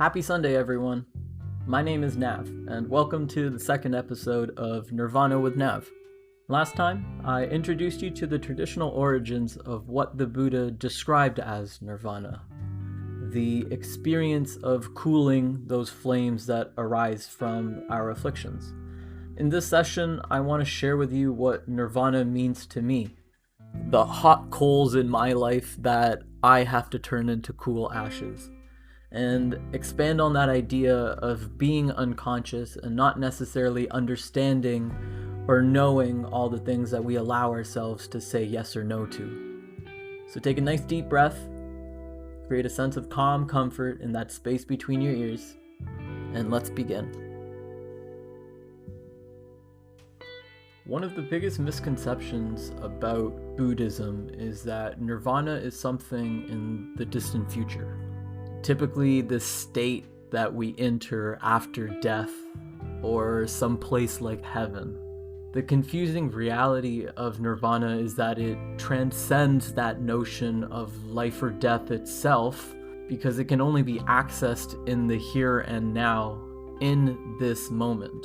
Happy Sunday, everyone. My name is Nav, and welcome to the second episode of Nirvana with Nav. Last time, I introduced you to the traditional origins of what the Buddha described as Nirvana, the experience of cooling those flames that arise from our afflictions. In this session, I want to share with you what Nirvana means to me, the hot coals in my life that I have to turn into cool ashes, and expand on that idea of being unconscious and not necessarily understanding or knowing all the things that we allow ourselves to say yes or no to. So take a nice deep breath, create a sense of calm comfort in that space between your ears, and let's begin. One of the biggest misconceptions about Buddhism is that Nirvana is something in the distant future. Typically the state that we enter after death or some place like heaven. The confusing reality of Nirvana is that it transcends that notion of life or death itself because it can only be accessed in the here and now, in this moment.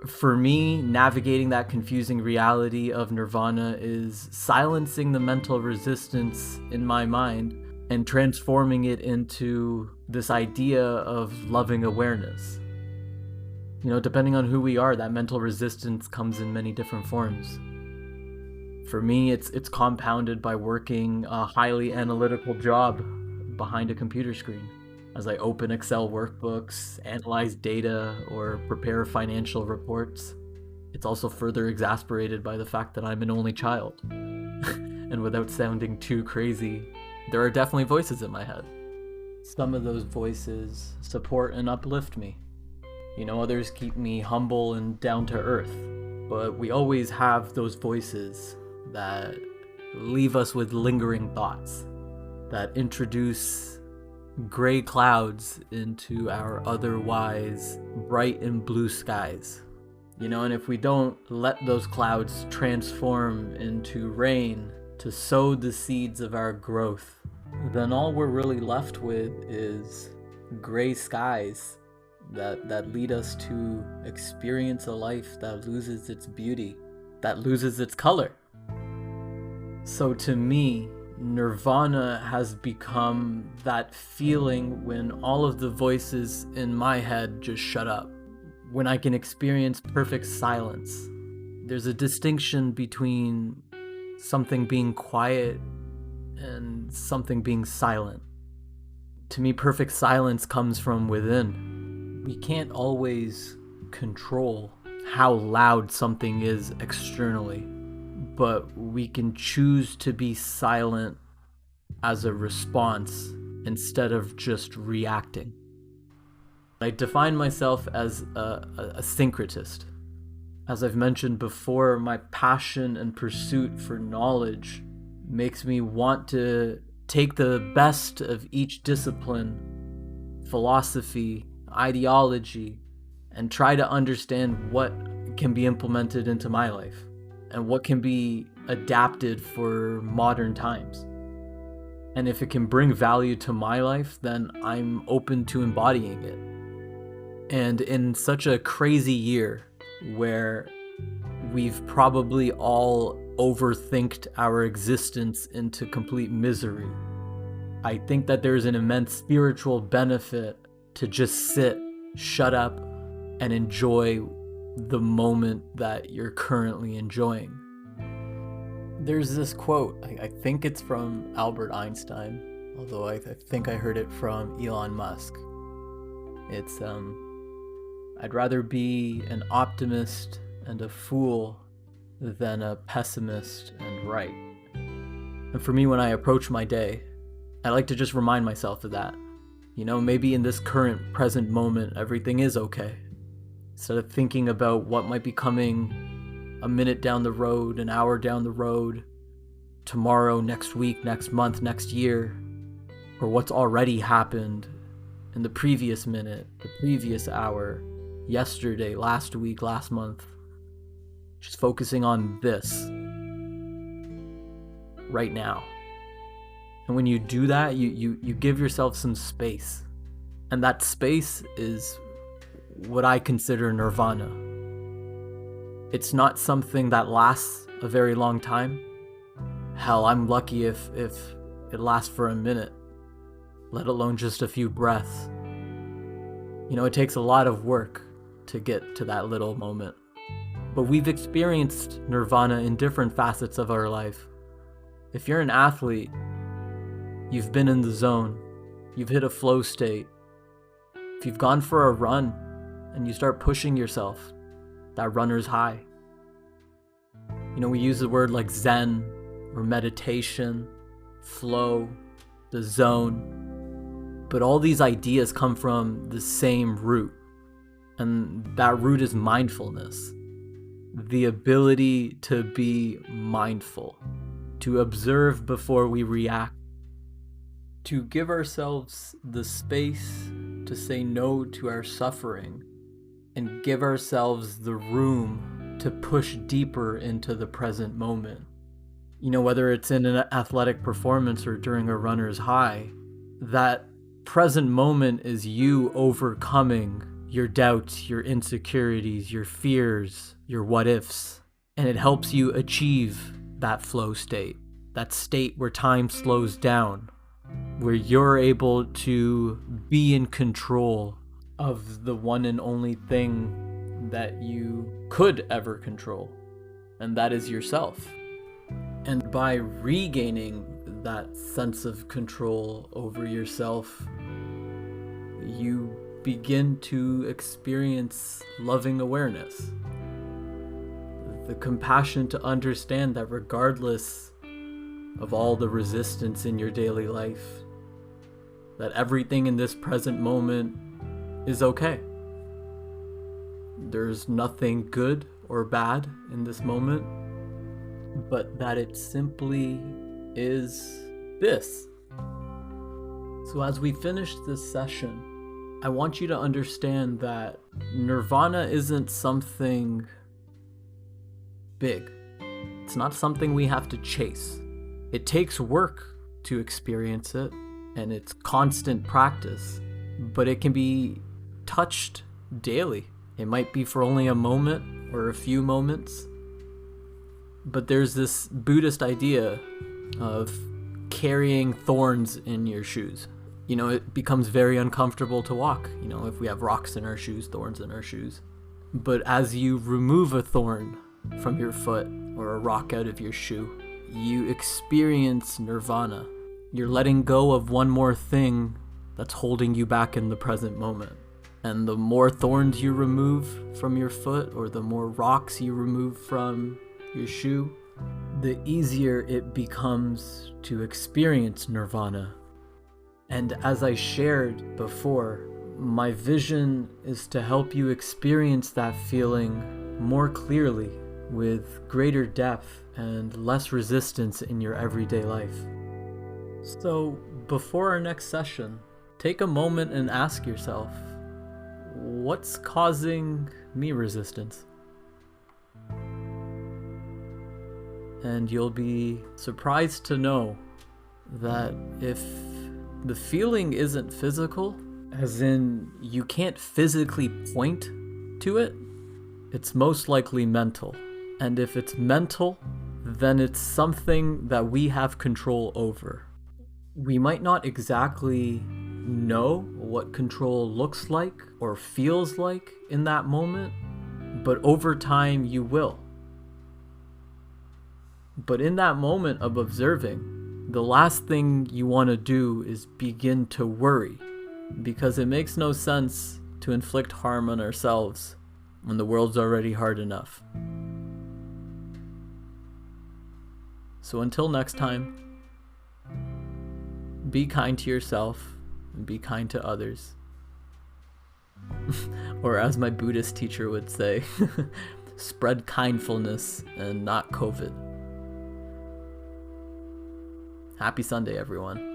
For me, navigating that confusing reality of Nirvana is silencing the mental resistance in my mind and transforming it into this idea of loving awareness. Depending on who we are, that mental resistance comes in many different forms. For me, it's compounded by working a highly analytical job behind a computer screen. As I open Excel workbooks, analyze data, or prepare financial reports. It's also further exasperated by the fact that I'm an only child. And without sounding too crazy, there are definitely voices in my head. Some of those voices support and uplift me. Others keep me humble and down to earth. But we always have those voices that leave us with lingering thoughts, that introduce gray clouds into our otherwise bright and blue skies. And if we don't let those clouds transform into rain to sow the seeds of our growth, then all we're really left with is gray skies that lead us to experience a life that loses its beauty, that loses its color. So to me, Nirvana has become that feeling when all of the voices in my head just shut up, when I can experience perfect silence. There's a distinction between something being quiet and something being silent. To me, perfect silence comes from within. We can't always control how loud something is externally, but we can choose to be silent as a response instead of just reacting. I define myself as a syncretist. As I've mentioned before, my passion and pursuit for knowledge makes me want to take the best of each discipline, philosophy, ideology, and try to understand what can be implemented into my life and what can be adapted for modern times. And if it can bring value to my life, then I'm open to embodying it. And in such a crazy year where we've probably all overthinked our existence into complete misery, I think that there's an immense spiritual benefit to just sit, shut up, and enjoy the moment that you're currently enjoying. There's this quote, I think it's from Albert Einstein, although I think I heard it from Elon Musk. It's, I'd rather be an optimist and a fool than a pessimist and right. And for me, when I approach my day, I like to just remind myself of that. Maybe in this current present moment, everything is okay. Instead of thinking about what might be coming a minute down the road, an hour down the road, tomorrow, next week, next month, next year, or what's already happened in the previous minute, the previous hour, yesterday, last week, last month. Just focusing on this right now. And when you do that, you give yourself some space. And that space is what I consider nirvana. It's not something that lasts a very long time. Hell, I'm lucky if it lasts for a minute, let alone just a few breaths. You know, it takes a lot of work to get to that little moment. But we've experienced nirvana in different facets of our life. If you're an athlete, you've been in the zone, you've hit a flow state. If you've gone for a run and you start pushing yourself, that runner's high. You know, we use the word like zen or meditation, flow, the zone, but all these ideas come from the same root, and that root is mindfulness. The ability to be mindful, to observe before we react, to give ourselves the space to say no to our suffering and give ourselves the room to push deeper into the present moment. You know, whether it's in an athletic performance or during a runner's high, that present moment is you overcoming your doubts, your insecurities, your fears, your what ifs, and it helps you achieve that flow state, that state where time slows down, where you're able to be in control of the one and only thing that you could ever control, and that is yourself. And by regaining that sense of control over yourself, you begin to experience loving awareness, the compassion to understand that regardless of all the resistance in your daily life, that everything in this present moment is okay. There's nothing good or bad in this moment, but that it simply is this. So as we finish this session, I want you to understand that nirvana isn't something big. It's not something we have to chase. It takes work to experience it, and it's constant practice, but it can be touched daily. It might be for only a moment or a few moments, but there's this Buddhist idea of carrying thorns in your shoes. You know, it becomes very uncomfortable to walk, you know, if we have rocks in our shoes, thorns in our shoes. But as you remove a thorn from your foot or a rock out of your shoe, you experience nirvana. You're letting go of one more thing that's holding you back in the present moment. And the more thorns you remove from your foot, or the more rocks you remove from your shoe, the easier it becomes to experience nirvana. And as I shared before, my vision is to help you experience that feeling more clearly, with greater depth and less resistance in your everyday life. So before our next session, take a moment and ask yourself, what's causing me resistance? And you'll be surprised to know that if the feeling isn't physical, as in you can't physically point to it, it's most likely mental. And if it's mental, then it's something that we have control over. We might not exactly know what control looks like or feels like in that moment, but over time you will. But in that moment of observing, the last thing you want to do is begin to worry, because it makes no sense to inflict harm on ourselves when the world's already hard enough. So until next time, be kind to yourself and be kind to others. Or as my Buddhist teacher would say, spread kindfulness and not COVID. Happy Sunday, everyone.